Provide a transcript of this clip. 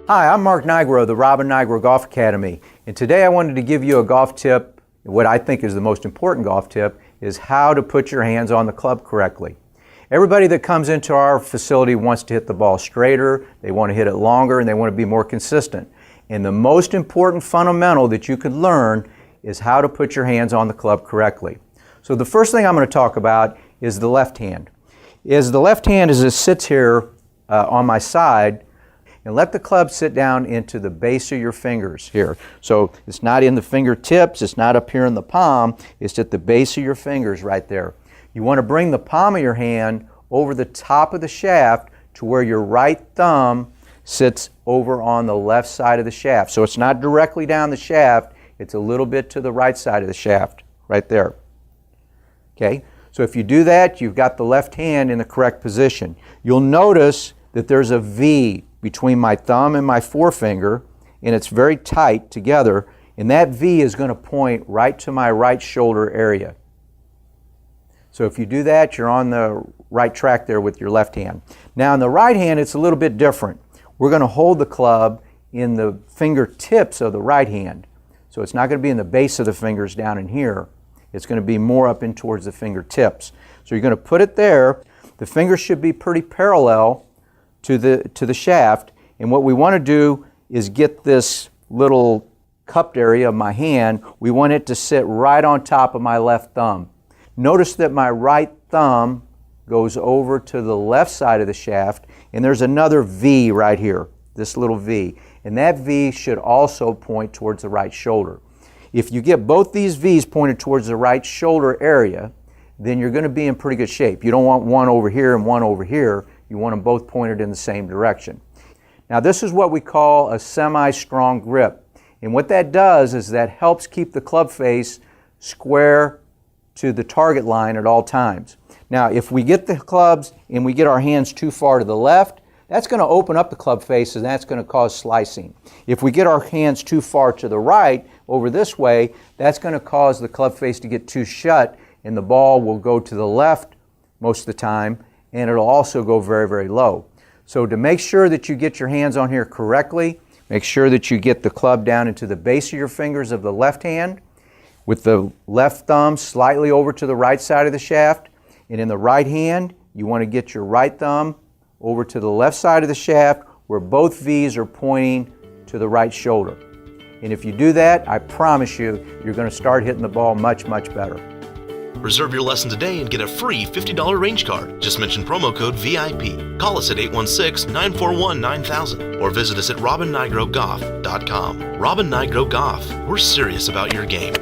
Hi, I'm Mark Nigro, the Robin Nigro Golf Academy, and today I wanted to give you a golf tip. What I think is the most important golf tip is how to put your hands on the club correctly. Everybody that comes into our facility wants to hit the ball straighter, they want to hit it longer, and they want to be more consistent. And the most important fundamental that you could learn is how to put your hands on the club correctly. So the first thing I'm going to talk about is the left hand. The left hand as it sits here on my side, and let the club sit down into the base of your fingers here. So it's not in the fingertips, it's not up here in the palm, it's at the base of your fingers right there. You want to bring the palm of your hand over the top of the shaft to where your right thumb sits over on the left side of the shaft. So it's not directly down the shaft, it's a little bit to the right side of the shaft, right there. Okay, so if you do that, you've got the left hand in the correct position. You'll notice that there's a V between my thumb and my forefinger, and it's very tight together, and that V is going to point right to my right shoulder area. So if you do that, you're on the right track there with your left hand. Now in the right hand, it's a little bit different. We're going to hold the club in the fingertips of the right hand. So it's not going to be in the base of the fingers down in here. It's going to be more up in towards the fingertips. So you're going to put it there. The fingers should be pretty parallel to the shaft, and what we want to do is get this little cupped area of my hand, we want it to sit right on top of my left thumb. Notice that my right thumb goes over to the left side of the shaft, and there's another V right here, this little V, and that V should also point towards the right shoulder. If you get both these V's pointed towards the right shoulder area, then you're going to be in pretty good shape. You don't want one over here and one over here. You want them both pointed in the same direction. Now this is what we call a semi-strong grip. And what that does is that helps keep the club face square to the target line at all times. Now if we get the clubs and we get our hands too far to the left, that's going to open up the club face and that's going to cause slicing. If we get our hands too far to the right, over this way, that's going to cause the club face to get too shut and the ball will go to the left most of the time, and it'll also go very, very low. So to make sure that you get your hands on here correctly, make sure that you get the club down into the base of your fingers of the left hand, with the left thumb slightly over to the right side of the shaft, and in the right hand, you want to get your right thumb over to the left side of the shaft where both V's are pointing to the right shoulder. And if you do that, I promise you, you're going to start hitting the ball much, much better. Reserve your lesson today and get a free $50 range card. Just mention promo code VIP. Call us at 816-941-9000 or visit us at robinnigrogolf.com. Robin Nigro Golf. We're serious about your game.